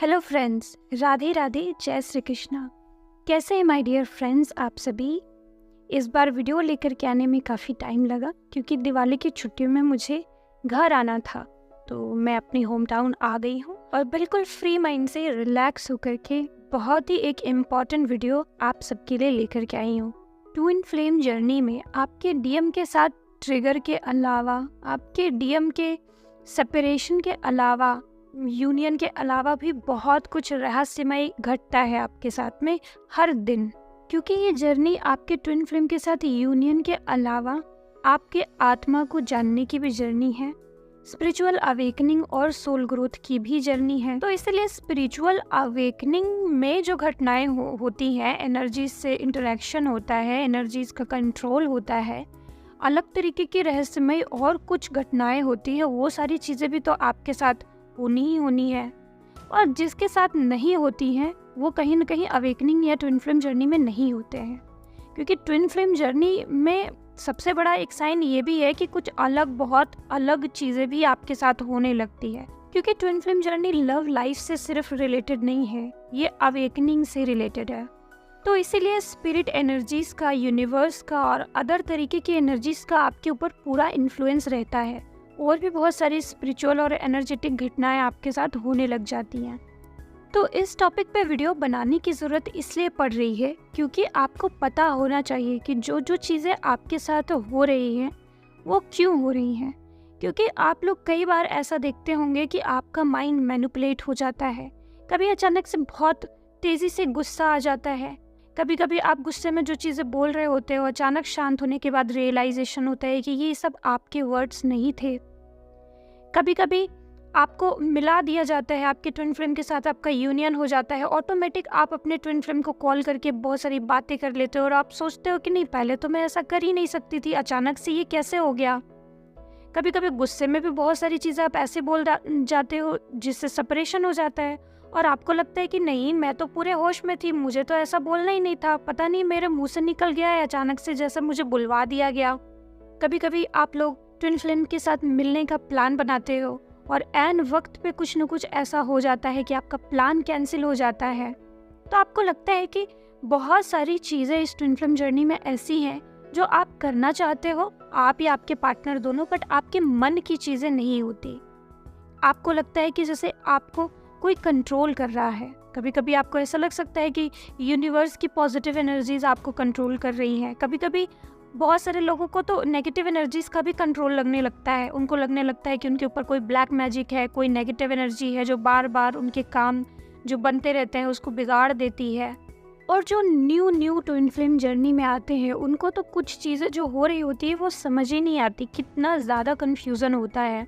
Hello friends, Radhe Radhe, जय श्री कृष्णा। कैसे हैं माय डियर फ्रेंड्स आप सभी। इस बार वीडियो लेकर के आने में काफ़ी टाइम लगा क्योंकि दिवाली की छुट्टियों में मुझे घर आना था। तो मैं अपनी होम टाउन आ गई हूँ और बिल्कुल फ्री माइंड से रिलैक्स होकर के बहुत ही एक इम्पॉर्टेंट वीडियो आप सबके लिए लेकर के आई हूँ। ट्विन फ्लेम जर्नी में आपके डीएम के साथ ट्रिगर के अलावा, आपके डीएम के सेपरेशन के अलावा, यूनियन के अलावा भी बहुत कुछ रहस्यमय घटता है आपके साथ में हर दिन। क्योंकि ये जर्नी आपके ट्विन फ्लेम के साथ यूनियन के अलावा आपके आत्मा को जानने की भी जर्नी है, स्पिरिचुअल अवेकनिंग और सोल ग्रोथ की भी जर्नी है। तो इसलिए स्पिरिचुअल अवेकनिंग में जो घटनाएं होती हैं, एनर्जीज से इंटरेक्शन होता है, एनर्जीज का कंट्रोल होता है, अलग तरीके की रहस्यमय और कुछ घटनाएं होती है, वो सारी चीज़ें भी तो आपके साथ होनी ही होनी है। और जिसके साथ नहीं होती हैं वो कहीं ना कहीं अवेकनिंग या ट्विन फ्लेम जर्नी में नहीं होते हैं। क्योंकि ट्विन फ्लेम जर्नी में सबसे बड़ा एक साइन ये भी है कि कुछ बहुत अलग चीज़ें भी आपके साथ होने लगती है। क्योंकि twin flame journey love life से सिर्फ रिलेटेड नहीं है, ये अवेकनिंग से रिलेटेड है। तो इसीलिए स्पिरिट एनर्जीज का, यूनिवर्स का और अदर तरीके की एनर्जीज का आपके ऊपर पूरा इन्फ्लुएंस रहता है और भी बहुत सारी स्पिरिचुअल और एनर्जेटिक घटनाएं आपके साथ होने लग जाती हैं। तो इस टॉपिक पे वीडियो बनाने की ज़रूरत इसलिए पड़ रही है क्योंकि आपको पता होना चाहिए कि जो चीज़ें आपके साथ हो रही हैं वो क्यों हो रही हैं। क्योंकि आप लोग कई बार ऐसा देखते होंगे कि आपका माइंड मैनिपुलेट हो जाता है। कभी अचानक से बहुत तेज़ी से गुस्सा आ जाता है, कभी कभी आप गुस्से में जो चीज़ें बोल रहे होते हो अचानक शांत होने के बाद रियलाइजेशन होता है कि ये सब आपके वर्ड्स नहीं थे। कभी कभी आपको मिला दिया जाता है, आपके ट्विन फ्लेम के साथ आपका यूनियन हो जाता है, ऑटोमेटिक आप अपने ट्विन फ्लेम को कॉल करके बहुत सारी बातें कर लेते हो और आप सोचते हो कि नहीं, पहले तो मैं ऐसा कर ही नहीं सकती थी, अचानक से ये कैसे हो गया। कभी कभी गुस्से में भी बहुत सारी चीज़ें आप ऐसे बोल जाते हो जिससे सेपरेशन हो जाता है और आपको लगता है कि नहीं, मैं तो पूरे होश में थी, मुझे तो ऐसा बोलना ही नहीं था, पता नहीं मेरे मुंह से निकल गया है अचानक से, जैसे मुझे बुलवा दिया गया। कभी कभी आप लोग ट्विन फ्लेम के साथ मिलने का प्लान बनाते हो और ऐन वक्त पे कुछ न कुछ ऐसा हो जाता है कि आपका प्लान कैंसिल हो जाता है। तो आपको लगता है कि बहुत सारी चीज़ें इस ट्विन फ्लेम जर्नी में ऐसी हैं जो आप करना चाहते हो, आप या आपके पार्टनर दोनों, बट आपके मन की चीज़ें नहीं होती। आपको लगता है कि जैसे आपको कोई कंट्रोल कर रहा है। कभी कभी आपको ऐसा लग सकता है कि यूनिवर्स की पॉजिटिव एनर्जीज आपको कंट्रोल कर रही हैं। कभी कभी बहुत सारे लोगों को तो नेगेटिव एनर्जीज का भी कंट्रोल लगने लगता है। उनको लगने लगता है कि उनके ऊपर कोई ब्लैक मैजिक है, कोई नेगेटिव एनर्जी है जो बार बार उनके काम जो बनते रहते हैं उसको बिगाड़ देती है। और जो न्यू ट्विन फ्लेम जर्नी में आते हैं उनको तो कुछ चीज़ें जो हो रही होती है वो समझ ही नहीं आती, कितना ज़्यादा कन्फ्यूज़न होता है।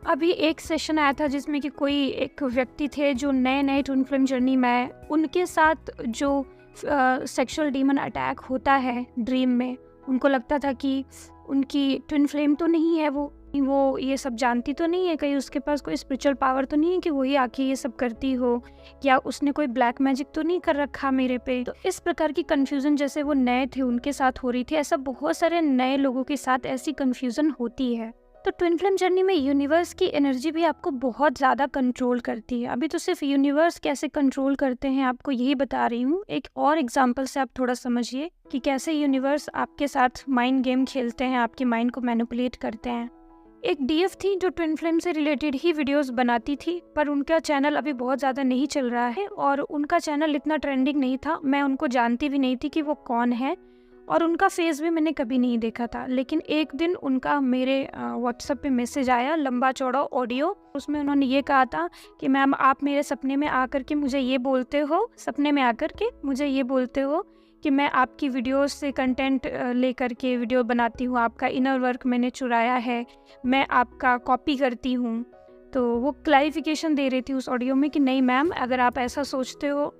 अभी एक सेशन आया था जिसमें कि कोई एक व्यक्ति थे जो नए ट्विन फ्लेम जर्नी में, उनके साथ जो सेक्सुअल डीमन अटैक होता है ड्रीम में, उनको लगता था कि उनकी ट्विन फ्लेम तो नहीं है, वो ये सब जानती तो नहीं है, कहीं उसके पास कोई स्पिरिचुअल पावर तो नहीं है कि वही आके ये सब करती हो, या उसने कोई ब्लैक मैजिक तो नहीं कर रखा मेरे पे। तो इस प्रकार की कन्फ्यूज़न जैसे वो नए थे उनके साथ हो रही थी, ऐसा बहुत सारे नए लोगों के साथ ऐसी कन्फ्यूज़न होती है। तो ट्विन फ्लेम जर्नी में यूनिवर्स की एनर्जी भी आपको बहुत ज़्यादा कंट्रोल करती है। अभी तो सिर्फ यूनिवर्स कैसे कंट्रोल करते हैं आपको यही बता रही हूँ। एक और एग्जांपल से आप थोड़ा समझिए कि कैसे यूनिवर्स आपके साथ माइंड गेम खेलते हैं, आपके माइंड को मैनिपुलेट करते हैं। एक डीएफ थी जो ट्विन फ्लेम से रिलेटेड ही वीडियोस बनाती थी, पर उनका चैनल अभी बहुत ज़्यादा नहीं चल रहा है और उनका चैनल इतना ट्रेंडिंग नहीं था। मैं उनको जानती भी नहीं थी कि वो कौन है और उनका फेस भी मैंने कभी नहीं देखा था। लेकिन एक दिन उनका मेरे व्हाट्सएप पे मैसेज आया, लंबा चौड़ा ऑडियो। उसमें उन्होंने ये कहा था कि मैम आप मेरे सपने में आकर के मुझे ये बोलते हो, कि मैं आपकी वीडियोस से कंटेंट लेकर के वीडियो बनाती हूँ, आपका इनर वर्क मैंने चुराया है, मैं आपका कॉपी करती हूँ। तो वो क्लैरिफिकेशन दे रही थी उस ऑडियो में कि नहीं मैम, अगर आप ऐसा सोचते हो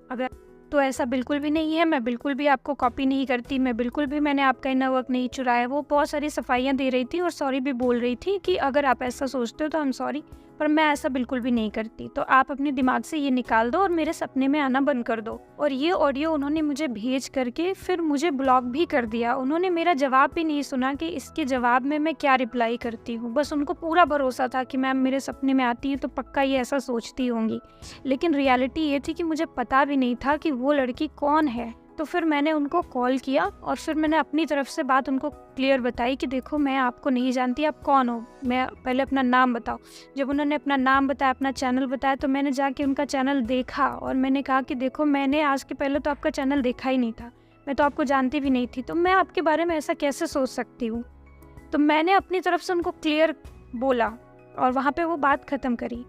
तो ऐसा बिल्कुल भी नहीं है, मैं बिल्कुल भी आपको कॉपी नहीं करती, मैंने आपका इनर वर्क नहीं चुराया। वो बहुत सारी सफाइयाँ दे रही थी और सॉरी भी बोल रही थी कि अगर आप ऐसा सोचते हो तो आई एम सॉरी, पर मैं ऐसा बिल्कुल भी नहीं करती, तो आप अपने दिमाग से ये निकाल दो और मेरे सपने में आना बंद कर दो। और ये ऑडियो उन्होंने मुझे भेज करके फिर मुझे ब्लॉक भी कर दिया। उन्होंने मेरा जवाब भी नहीं सुना कि इसके जवाब में मैं क्या रिप्लाई करती हूँ। बस उनको पूरा भरोसा था कि मैम मेरे सपने में आती है तो पक्का ये ऐसा सोचती होंगी, लेकिन रियलिटी ये थी कि मुझे पता भी नहीं था कि वो लड़की कौन है। तो फिर मैंने उनको कॉल किया और फिर मैंने अपनी तरफ से बात उनको क्लियर बताई कि देखो मैं आपको नहीं जानती, आप कौन हो, मैं पहले अपना नाम बताओ। जब उन्होंने अपना नाम बताया, अपना चैनल बताया, तो मैंने जाके उनका चैनल देखा और मैंने कहा कि देखो मैंने आज के पहले तो आपका चैनल देखा ही नहीं था, मैं तो आपको जानती भी नहीं थी, तो मैं आपके बारे में ऐसा कैसे सोच सकती हूँ। तो मैंने अपनी तरफ से उनको क्लियर बोला और वहाँ पे वो बात ख़त्म करी।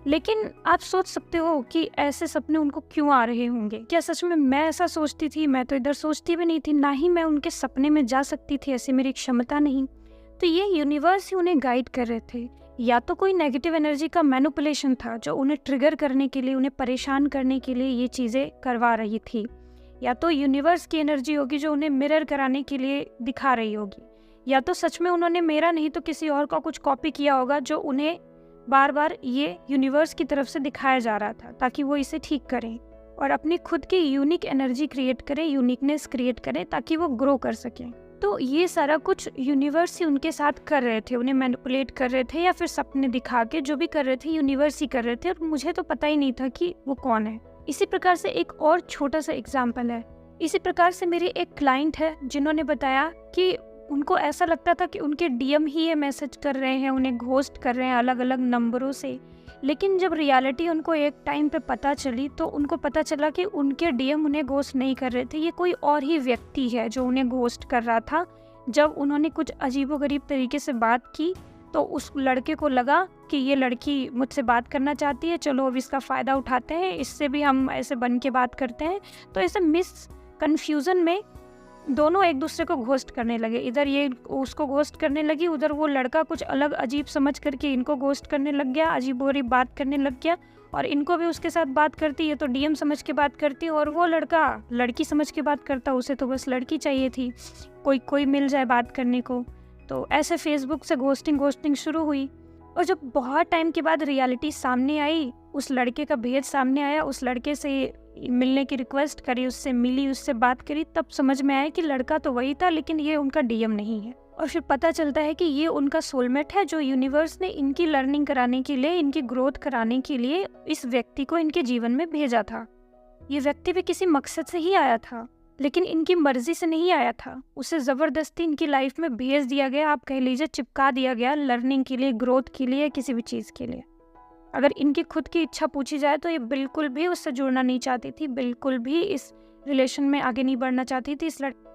लेकिन आप सोच सकते हो कि ऐसे सपने उनको क्यों आ रहे होंगे। क्या सच में मैं ऐसा सोचती थी? मैं तो इधर सोचती भी नहीं थी, ना ही मैं उनके सपने में जा सकती थी, ऐसी मेरी क्षमता नहीं। तो ये यूनिवर्स ही उन्हें गाइड कर रहे थे। या तो कोई नेगेटिव एनर्जी का मैनिपुलेशन था जो उन्हें ट्रिगर करने के लिए, उन्हें परेशान करने के लिए ये चीज़ें करवा रही थी, या तो यूनिवर्स की एनर्जी होगी जो उन्हें मिरर कराने के लिए दिखा रही होगी, या तो सच में उन्होंने मेरा नहीं तो किसी और का कुछ कॉपी किया होगा जो उन्हें बार बार ये यूनिवर्स की तरफ से दिखाया जा रहा था ताकि वो इसे ठीक करें और अपनी खुद की यूनिक एनर्जी क्रिएट करें, यूनिकनेस क्रिएट करें ताकि वो ग्रो कर सकें। तो ये सारा कुछ यूनिवर्स ही उनके साथ कर रहे थे, उन्हें मैनिपुलेट कर रहे थे या फिर सपने दिखा के जो भी कर रहे थे यूनिवर्स ही कर रहे थे, और मुझे तो पता ही नहीं था कि वो कौन है। इसी प्रकार से एक और छोटा सा एग्जाम्पल है। इसी प्रकार से मेरी एक क्लाइंट है जिन्होंने बताया कि उनको ऐसा लगता था कि उनके डीएम ही ये मैसेज कर रहे हैं, उन्हें घोस्ट कर रहे हैं अलग अलग नंबरों से। लेकिन जब रियलिटी उनको एक टाइम पे पता चली तो उनको पता चला कि उनके डीएम उन्हें घोस्ट नहीं कर रहे थे, ये कोई और ही व्यक्ति है जो उन्हें घोस्ट कर रहा था। जब उन्होंने कुछ अजीबोगरीब तरीके से बात की तो उस लड़के को लगा कि ये लड़की मुझसे बात करना चाहती है, चलो अब इसका फ़ायदा उठाते हैं, इससे भी हम ऐसे बन के बात करते हैं। तो ऐसे मिस कन्फ्यूज़न में दोनों एक दूसरे को घोस्ट करने लगे। इधर ये उसको घोस्ट करने लगी, उधर वो लड़का कुछ अलग अजीब समझ करके इनको घोस्ट करने लग गया, अजीबोगरीब बात करने लग गया, और इनको भी उसके साथ बात करती है तो डीएम समझ के बात करती, और वो लड़का लड़की समझ के बात करता, उसे तो बस लड़की चाहिए थी, कोई मिल जाए बात करने को। तो ऐसे फेसबुक से घोस्टिंग शुरू हुई। और जब बहुत टाइम के बाद रियलिटी सामने आई, उस लड़के का भेद सामने आया, उस लड़के से मिलने की रिक्वेस्ट करी, उससे मिली, उससे बात करी, तब समझ में आया कि लड़का तो वही था लेकिन ये उनका डीएम नहीं है। और फिर पता चलता है कि ये उनका सोलमेट है जो यूनिवर्स ने इनकी लर्निंग कराने के लिए, इनकी ग्रोथ कराने के लिए इस व्यक्ति को इनके जीवन में भेजा था। ये व्यक्ति भी किसी मकसद से ही आया था, लेकिन इनकी मर्जी से नहीं आया था, उसे ज़बरदस्ती इनकी लाइफ में भेज दिया गया, आप कह लीजिए चिपका दिया गया, लर्निंग के लिए, ग्रोथ के लिए, किसी भी चीज़ के लिए। अगर इनकी खुद की इच्छा पूछी जाए तो ये बिल्कुल भी उससे जुड़ना नहीं चाहती थी, बिल्कुल भी इस रिलेशन में आगे नहीं बढ़ना चाहती थी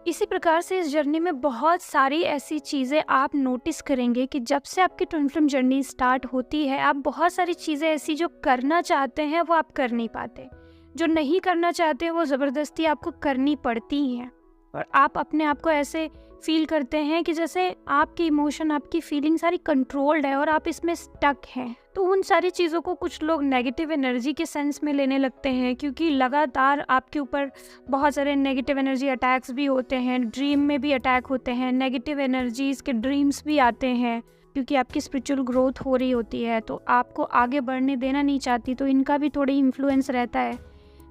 इसी प्रकार से इस जर्नी में बहुत सारी ऐसी चीज़ें आप नोटिस करेंगे कि जब से आपकी ट्विन फ्लेम जर्नी स्टार्ट होती है, आप बहुत सारी चीज़ें ऐसी जो करना चाहते हैं वो आप कर नहीं पाते, जो नहीं करना चाहते वो ज़बरदस्ती आपको करनी पड़ती हैं, और आप अपने आप को ऐसे फील करते हैं कि जैसे आपकी इमोशन, आपकी फीलिंग सारी कंट्रोल्ड है और आप इसमें स्टक हैं। तो उन सारी चीज़ों को कुछ लोग नेगेटिव एनर्जी के सेंस में लेने लगते हैं, क्योंकि लगातार आपके ऊपर बहुत सारे नेगेटिव एनर्जी अटैक्स भी होते हैं, ड्रीम में भी अटैक होते हैं, नेगेटिव एनर्जीज़ के ड्रीम्स भी आते हैं, क्योंकि आपकी स्पिरिचुअल ग्रोथ हो रही होती है तो आपको आगे बढ़ने देना नहीं चाहती, तो इनका भी थोड़ी इन्फ्लुएंस रहता है।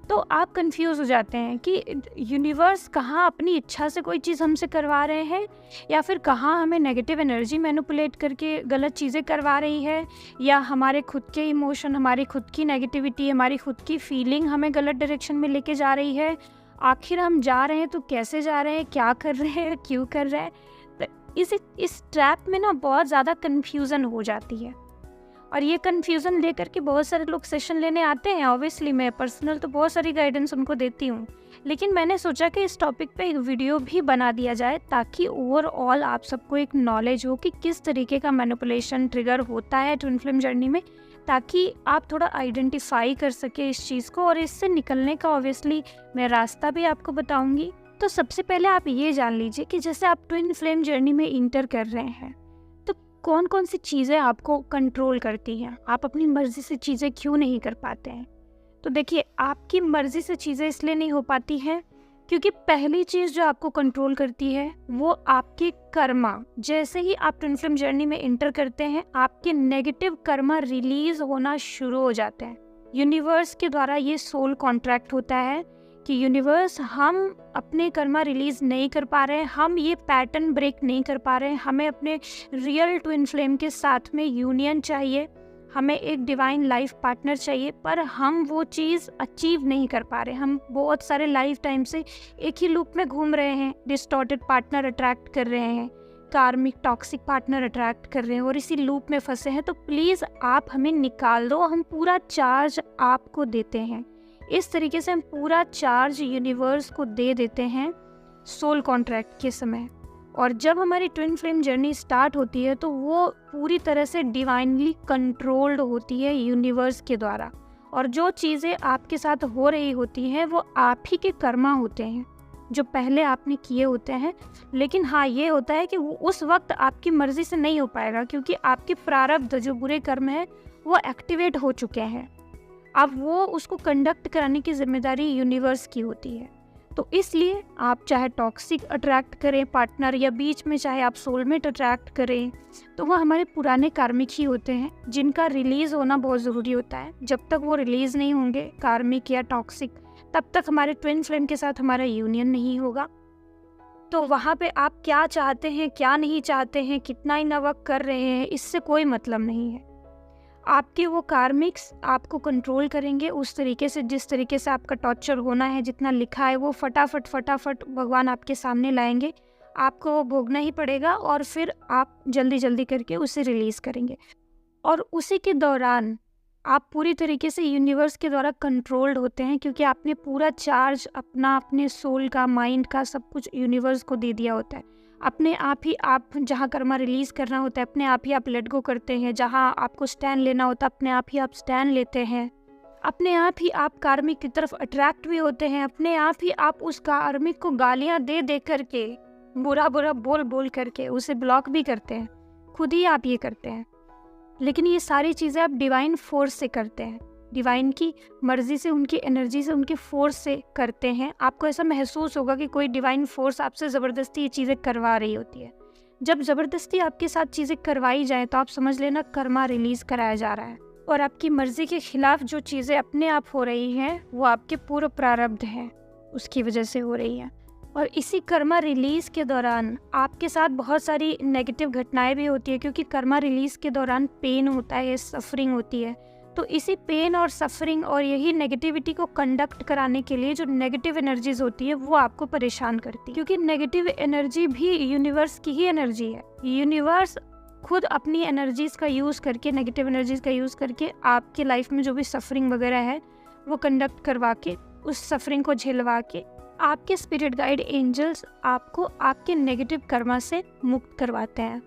तो आप कंफ्यूज हो जाते हैं कि यूनिवर्स कहाँ अपनी इच्छा से कोई चीज़ हमसे करवा रहे हैं, या फिर कहाँ हमें नेगेटिव एनर्जी मैनिपुलेट करके गलत चीज़ें करवा रही है, या हमारे खुद के इमोशन, हमारी खुद की नेगेटिविटी, हमारी खुद की फीलिंग हमें गलत डायरेक्शन में लेके जा रही है। आखिर हम जा रहे हैं तो कैसे जा रहे हैं, क्या कर रहे हैं, क्यों कर रहे हैं। तो इस ट्रैप में ना बहुत ज़्यादा कन्फ्यूज़न हो जाती है, और ये कन्फ्यूज़न लेकर के बहुत सारे लोग सेशन लेने आते हैं। ऑब्वियसली मैं पर्सनल तो बहुत सारी गाइडेंस उनको देती हूँ, लेकिन मैंने सोचा कि इस टॉपिक पे एक वीडियो भी बना दिया जाए ताकि ओवरऑल आप सबको एक नॉलेज हो कि किस तरीके का मैनिपुलेशन ट्रिगर होता है ट्विन फ्लेम जर्नी में, ताकि आप थोड़ा आइडेंटिफाई कर सके इस चीज़ को, और इससे निकलने का ऑब्वियसली मैं रास्ता भी आपको बताऊँगी। तो सबसे पहले आप ये जान लीजिए कि जैसे आप ट्विन फ्लेम जर्नी में इंटर कर रहे हैं तो कौन कौन सी चीज़ें आपको कंट्रोल करती हैं, आप अपनी मर्ज़ी से चीज़ें क्यों नहीं कर पाते हैं। तो देखिए, आपकी मर्ज़ी से चीज़ें इसलिए नहीं हो पाती हैं क्योंकि पहली चीज़ जो आपको कंट्रोल करती है वो आपके कर्मा। जैसे ही आप ट्विन फ्लेम जर्नी में इंटर करते हैं, आपके नेगेटिव कर्मा रिलीज होना शुरू हो जाते हैं। यूनिवर्स के द्वारा ये सोल कॉन्ट्रैक्ट होता है कि यूनिवर्स, हम अपने कर्मा रिलीज नहीं कर पा रहे हैं, हम ये पैटर्न ब्रेक नहीं कर पा रहे हैं, हमें अपने रियल ट्विन फ्लेम के साथ में यूनियन चाहिए, हमें एक डिवाइन लाइफ पार्टनर चाहिए, पर हम वो चीज़ अचीव नहीं कर पा रहे। हम बहुत सारे लाइफ टाइम से एक ही लूप में घूम रहे हैं, डिस्टॉर्टेड पार्टनर अट्रैक्ट कर रहे हैं, कार्मिक टॉक्सिक पार्टनर अट्रैक्ट कर रहे हैं और इसी लूप में फंसे हैं। तो प्लीज़ आप हमें निकाल दो, हम पूरा चार्ज आपको देते हैं। इस तरीके से हम पूरा चार्ज यूनिवर्स को दे देते हैं सोल कॉन्ट्रैक्ट के समय। और जब हमारी ट्विन फ्लेम जर्नी स्टार्ट होती है तो वो पूरी तरह से डिवाइनली कंट्रोल्ड होती है यूनिवर्स के द्वारा, और जो चीज़ें आपके साथ हो रही होती हैं वो आप ही के कर्मा होते हैं जो पहले आपने किए होते हैं। लेकिन हाँ, ये होता है कि वो उस वक्त आपकी मर्ज़ी से नहीं हो पाएगा, क्योंकि आपके प्रारब्ध जो बुरे कर्म हैं वो एक्टिवेट हो चुके हैं। अब वो उसको कंडक्ट कराने की जिम्मेदारी यूनिवर्स की होती है। तो इसलिए आप चाहे टॉक्सिक अट्रैक्ट करें पार्टनर, या बीच में चाहे आप सोलमेट अट्रैक्ट करें, तो वो हमारे पुराने कार्मिक ही होते हैं जिनका रिलीज़ होना बहुत ज़रूरी होता है। जब तक वो रिलीज़ नहीं होंगे कार्मिक या टॉक्सिक, तब तक हमारे ट्विन फ्लेम के साथ हमारा यूनियन नहीं होगा। तो वहाँ पे आप क्या चाहते हैं, क्या नहीं चाहते हैं, कितना इनवर्क कर रहे हैं, इससे कोई मतलब नहीं है। आपके वो कार्मिक्स आपको कंट्रोल करेंगे उस तरीके से जिस तरीके से आपका टॉर्चर होना है। जितना लिखा है वो फटाफट भगवान आपके सामने लाएंगे, आपको वो भोगना ही पड़ेगा, और फिर आप जल्दी जल्दी करके उसे रिलीज़ करेंगे। और उसी के दौरान आप पूरी तरीके से यूनिवर्स के द्वारा कंट्रोल्ड होते हैं, क्योंकि आपने पूरा चार्ज अपने सोल का, माइंड का, सब कुछ यूनिवर्स को दे दिया होता है। अपने आप ही आप जहाँ कर्मा रिलीज़ करना होता है अपने आप ही आप लेट गो करते हैं, जहाँ आपको स्टैंड लेना होता है अपने आप ही आप स्टैंड लेते हैं, अपने आप ही आप कार्मिक की तरफ अट्रैक्ट भी होते हैं, अपने आप ही आप उस कार्मिक को गालियाँ दे दे करके, बुरा बुरा बोल बोल करके उसे ब्लॉक भी करते हैं, खुद ही आप ये करते हैं। लेकिन ये सारी चीज़ें आप डिवाइन फोर्स से करते हैं, डिवाइन की मर्जी से, उनकी एनर्जी से, उनके फोर्स से करते हैं। आपको ऐसा महसूस होगा कि कोई डिवाइन फोर्स आपसे ज़बरदस्ती ये चीज़ें करवा रही होती है। जब ज़बरदस्ती आपके साथ चीज़ें करवाई जाए तो आप समझ लेना कर्मा रिलीज़ कराया जा रहा है, और आपकी मर्जी के खिलाफ जो चीज़ें अपने आप हो रही हैं वो आपके पूर्व प्रारब्ध हैं, उसकी वजह से हो रही हैं। और इसी कर्मा रिलीज़ के दौरान आपके साथ बहुत सारी नेगेटिव घटनाएं भी होती है, क्योंकि कर्मा रिलीज़ के दौरान पेन होता है, सफरिंग होती है। तो इसी पेन और सफरिंग और यही नेगेटिविटी को कंडक्ट कराने के लिए जो नेगेटिव एनर्जीज होती है वो आपको परेशान करती है, क्योंकि नेगेटिव एनर्जी भी यूनिवर्स की ही एनर्जी है। यूनिवर्स खुद अपनी एनर्जीज का यूज़ करके, नेगेटिव एनर्जीज का यूज़ करके आपके लाइफ में जो भी सफरिंग वगैरह है वो कंडक्ट करवा के, उस सफरिंग को झेलवा के आपके स्पिरिट गाइड एंजल्स आपको आपके नेगेटिव कर्मा से मुक्त करवाते हैं।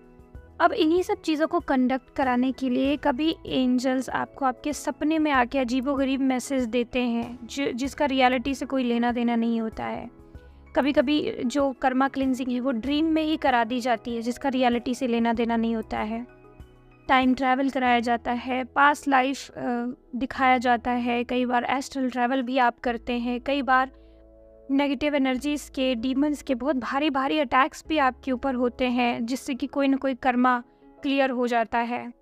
अब इन्हीं सब चीज़ों को कंडक्ट कराने के लिए कभी एंजल्स आपको आपके सपने में आके अजीबोगरीब मैसेज देते हैं जिसका रियलिटी से कोई लेना देना नहीं होता है। कभी कभी जो कर्मा क्लिनजिंग है वो ड्रीम में ही करा दी जाती है, जिसका रियलिटी से लेना देना नहीं होता है। टाइम ट्रैवल कराया जाता है, पास्ट लाइफ दिखाया जाता है, कई बार एस्ट्रल ट्रैवल भी आप करते हैं, कई बार नेगेटिव एनर्जीज़ के, डीमंस के बहुत भारी भारी अटैक्स भी आपके ऊपर होते हैं, जिससे कि कोई ना कोई कर्मा क्लियर हो जाता है।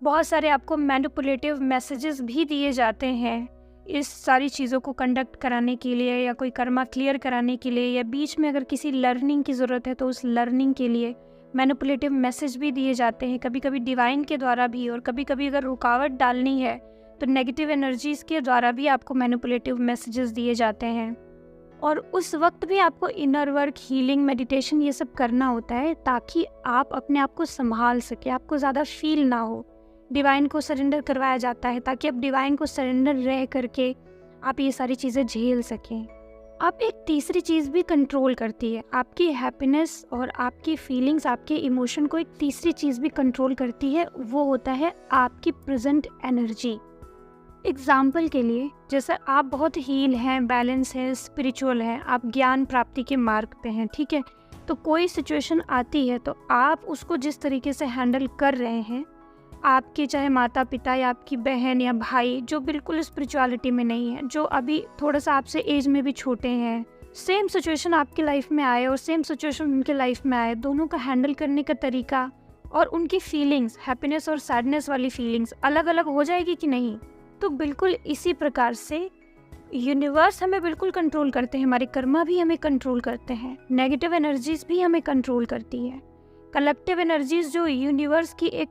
बहुत सारे आपको मैनिपुलेटिव मैसेजेस भी दिए जाते हैं इस सारी चीज़ों को कंडक्ट कराने के लिए, या कोई कर्मा क्लियर कराने के लिए, या बीच में अगर किसी लर्निंग की ज़रूरत है तो उस लर्निंग के लिए मैनिपुलेटिव मैसेज भी दिए जाते हैं, कभी कभी डिवाइन के द्वारा भी, और कभी कभी अगर रुकावट डालनी है तो नेगेटिव एनर्जीज़ के द्वारा भी आपको मैनिपुलेटिव मैसेजेस दिए जाते हैं। और उस वक्त भी आपको इनर वर्क, हीलिंग, मेडिटेशन ये सब करना होता है, ताकि आप अपने आप को संभाल सके, आपको ज़्यादा फील ना हो। डिवाइन को सरेंडर करवाया जाता है ताकि आप डिवाइन को सरेंडर रह करके आप ये सारी चीज़ें झेल सकें। अब एक तीसरी चीज़ भी कंट्रोल करती है आपकी हैप्पीनेस और आपकी फीलिंग्स, आपके इमोशन को एक तीसरी चीज़ भी कंट्रोल करती है, वो होता है आपकी प्रेजेंट एनर्जी। एग्जाम्पल के लिए, जैसे आप बहुत हील हैं, बैलेंस है, स्पिरिचुअल हैं, आप ज्ञान प्राप्ति के मार्ग पे हैं, ठीक है, तो कोई सिचुएशन आती है तो आप उसको जिस तरीके से हैंडल कर रहे हैं, आपके चाहे माता पिता या आपकी बहन या भाई जो बिल्कुल स्पिरिचुअलिटी में नहीं है, जो अभी थोड़ा सा आपसे एज में भी छोटे हैं, सेम सिचुएशन आपकी लाइफ में आए और सेम सिचुएशन उनके लाइफ में आए, दोनों का हैंडल करने का तरीका और उनकी फीलिंग्स, हैप्पीनेस और सैडनेस वाली फीलिंग्स अलग अलग हो जाएगी कि नहीं। तो बिल्कुल इसी प्रकार से यूनिवर्स हमें बिल्कुल कंट्रोल करते हैं, हमारे कर्मा भी हमें कंट्रोल करते हैं, नेगेटिव एनर्जीज भी हमें कंट्रोल करती है। कलेक्टिव एनर्जीज जो यूनिवर्स की एक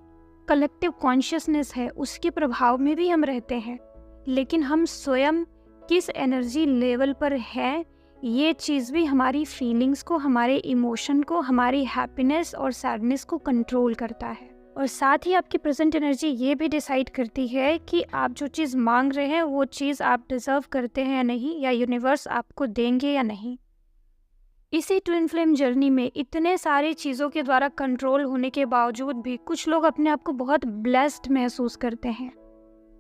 कलेक्टिव कॉन्शियसनेस है, उसके प्रभाव में भी हम रहते हैं, लेकिन हम स्वयं किस एनर्जी लेवल पर हैं, ये चीज़ भी हमारी फीलिंग्स को, हमारे इमोशन को, हमारी हैप्पीनेस और सैडनेस को कंट्रोल करता है। और साथ ही आपकी प्रेजेंट एनर्जी ये भी डिसाइड करती है कि आप जो चीज़ मांग रहे हैं वो चीज़ आप डिज़र्व करते हैं या नहीं, या यूनिवर्स आपको देंगे या नहीं। इसी ट्विन फ्लेम जर्नी में इतने सारी चीज़ों के द्वारा कंट्रोल होने के बावजूद भी कुछ लोग अपने आप को बहुत ब्लेस्ड महसूस करते हैं।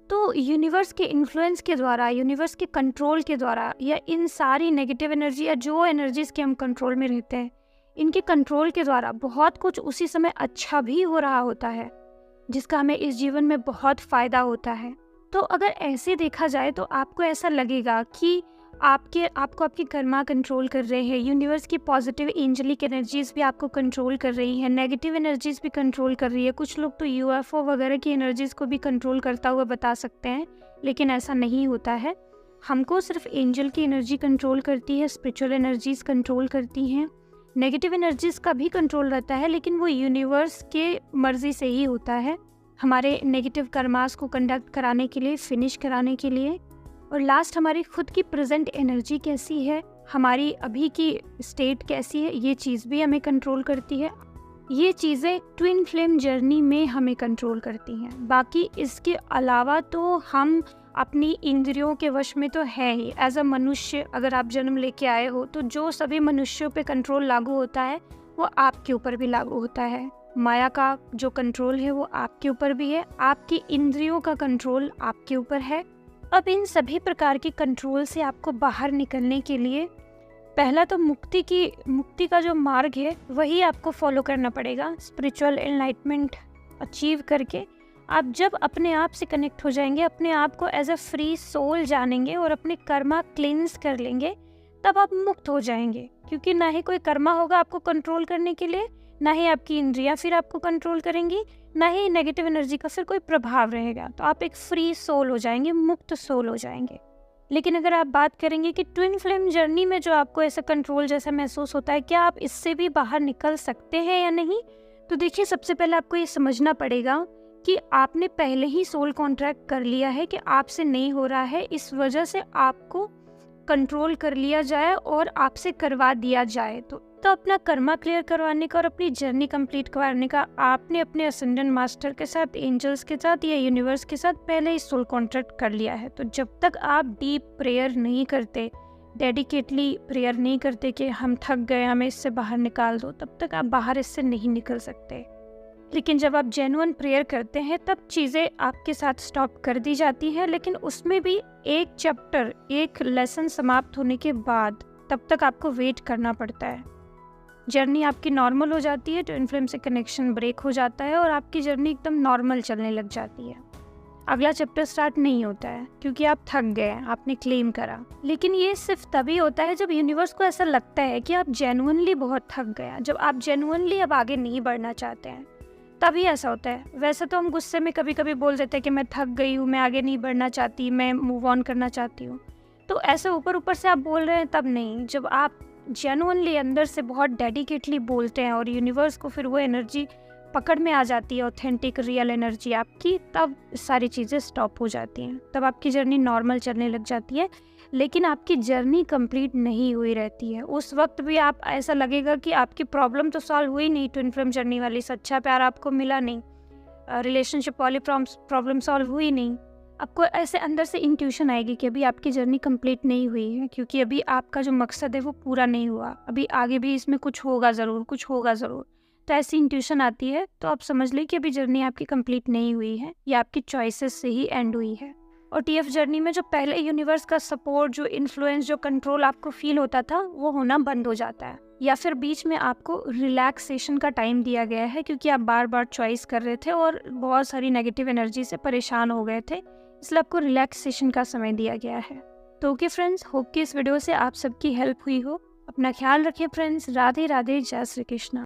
तो यूनिवर्स के इन्फ्लुएंस के द्वारा, यूनिवर्स के कंट्रोल के द्वारा, या इन सारी नेगेटिव एनर्जी या जो एनर्जीज़ के हम कंट्रोल में रहते हैं, इनके कंट्रोल के द्वारा बहुत कुछ उसी समय अच्छा भी हो रहा होता है, जिसका हमें इस जीवन में बहुत फ़ायदा होता है। तो अगर ऐसे देखा जाए तो आपको ऐसा लगेगा कि आपको आपकी कर्मा कंट्रोल कर रहे हैं, यूनिवर्स की पॉजिटिव एंजेलिक एनर्जीज़ भी आपको कंट्रोल कर रही हैं, नेगेटिव एनर्जीज़ भी कंट्रोल कर रही है। कुछ लोग तो यूएफओ वगैरह की एनर्जीज़ को भी कंट्रोल करता हुआ बता सकते हैं, लेकिन ऐसा नहीं होता है। हमको सिर्फ एंजल की एनर्जी कंट्रोल करती है, स्पिरिचुअल एनर्जीज़ कंट्रोल करती हैं, नेगेटिव एनर्जीज़ का भी कंट्रोल रहता है, लेकिन वो यूनिवर्स के मर्ज़ी से ही होता है, हमारे नेगेटिव कर्मास को कंडक्ट कराने के लिए, फिनिश कराने के लिए। और लास्ट हमारी खुद की प्रेजेंट एनर्जी कैसी है, हमारी अभी की स्टेट कैसी है, ये चीज़ भी हमें कंट्रोल करती है। ये चीज़ें ट्विन फ्लेम जर्नी में हमें कंट्रोल करती हैं। बाकी इसके अलावा तो हम अपनी इंद्रियों के वश में तो है ही। एज अ मनुष्य अगर आप जन्म लेके आए हो तो जो सभी मनुष्यों पे कंट्रोल लागू होता है वो आपके ऊपर भी लागू होता है। माया का जो कंट्रोल है वो आपके ऊपर भी है, आपकी इंद्रियों का कंट्रोल आपके ऊपर है। अब इन सभी प्रकार के कंट्रोल से आपको बाहर निकलने के लिए पहला तो मुक्ति का जो मार्ग है वही आपको फॉलो करना पड़ेगा। स्पिरिचुअल एनलाइटमेंट अचीव करके आप जब अपने आप से कनेक्ट हो जाएंगे, अपने आप को एज अ फ्री सोल जानेंगे और अपने कर्मा क्लींस कर लेंगे, तब आप मुक्त हो जाएंगे। क्योंकि ना ही कोई कर्मा होगा आपको कंट्रोल करने के लिए, ना ही आपकी इंद्रियां फिर आपको कंट्रोल करेंगी, ना ही नेगेटिव एनर्जी का फिर कोई प्रभाव रहेगा। तो आप एक फ्री सोल हो जाएंगे, मुक्त सोल हो जाएंगे। लेकिन अगर आप बात करेंगे कि ट्विन फ्लेम जर्नी में जो आपको ऐसा कंट्रोल जैसा महसूस होता है, क्या आप इससे भी बाहर निकल सकते हैं या नहीं, तो देखिए सबसे पहले आपको ये समझना पड़ेगा कि आपने पहले ही सोल कॉन्ट्रैक्ट कर लिया है कि आपसे नहीं हो रहा है, इस वजह से आपको कंट्रोल कर लिया जाए और आपसे करवा दिया जाए। तो अपना कर्मा क्लियर करवाने का और अपनी जर्नी कंप्लीट करवाने का आपने अपने असेंडेंट मास्टर के साथ, एंजल्स के साथ या यूनिवर्स के साथ पहले ही सोल कॉन्ट्रैक्ट कर लिया है। तो जब तक आप डीप प्रेयर नहीं करते, डेडिकेटली प्रेयर नहीं करते कि हम थक गए, हमें इससे बाहर निकाल दो, तब तक आप बाहर इससे नहीं निकल सकते। लेकिन जब आप जेन्युइन प्रेयर करते हैं तब चीज़ें आपके साथ स्टॉप कर दी जाती हैं। लेकिन उसमें भी एक चैप्टर, एक लेसन समाप्त होने के बाद तब तक आपको वेट करना पड़ता है। जर्नी आपकी नॉर्मल हो जाती है, ट्विन फ्लेम से कनेक्शन ब्रेक हो जाता है और आपकी जर्नी एकदम नॉर्मल चलने लग जाती है। अगला चैप्टर स्टार्ट नहीं होता है क्योंकि आप थक गए, आपने क्लेम करा। लेकिन ये सिर्फ तभी होता है जब यूनिवर्स को ऐसा लगता है कि आप जेन्युइनली बहुत थक गए, जब आप जेन्युइनली अब आगे नहीं बढ़ना चाहते हैं, तभी ऐसा होता है। वैसे तो हम गुस्से में कभी कभी बोल देते हैं कि मैं थक गई हूँ, मैं आगे नहीं बढ़ना चाहती, मैं मूव ऑन करना चाहती हूँ। तो ऐसे ऊपर से आप बोल रहे हैं तब नहीं, जब आप जेन्युइनली अंदर से बहुत डेडिकेटली बोलते हैं और यूनिवर्स को फिर वो एनर्जी पकड़ में आ जाती है, ऑथेंटिक रियल एनर्जी आपकी, तब सारी चीज़ें स्टॉप हो जाती हैं, तब आपकी जर्नी नॉर्मल चलने लग जाती है। लेकिन आपकी जर्नी कंप्लीट नहीं हुई रहती है। उस वक्त भी आप ऐसा लगेगा कि आपकी प्रॉब्लम तो सॉल्व हुई नहीं, ट्विन फ्लेम जर्नी वाली सच्चा प्यार आपको मिला नहीं, रिलेशनशिप वाली प्रॉब्लम सॉल्व हुई नहीं। आपको ऐसे अंदर से इंट्यूशन आएगी कि अभी आपकी जर्नी कंप्लीट नहीं हुई है, क्योंकि अभी आपका जो मकसद है वो पूरा नहीं हुआ, अभी आगे भी इसमें कुछ होगा ज़रूर, कुछ होगा ज़रूर। तो ऐसी इंट्यूशन आती है तो आप समझ लें कि अभी जर्नी आपकी कंप्लीट नहीं हुई है, या आपकी चॉइसेस से ही एंड हुई है। और टीएफ जर्नी में जो पहले यूनिवर्स का सपोर्ट, जो इन्फ्लुएंस, जो कंट्रोल आपको फील होता था, वो होना बंद हो जाता है, या फिर बीच में आपको रिलैक्सेशन का टाइम दिया गया है, क्योंकि आप बार बार चॉइस कर रहे थे और बहुत सारी नेगेटिव एनर्जी से परेशान हो गए थे, इसलिए आपको रिलैक्सेशन का समय दिया गया है। तो ओके फ्रेंड्स, होप कि इस वीडियो से आप सबकी हेल्प हुई हो। अपना ख्याल रखें फ्रेंड्स। राधे राधे, जय श्री कृष्णा।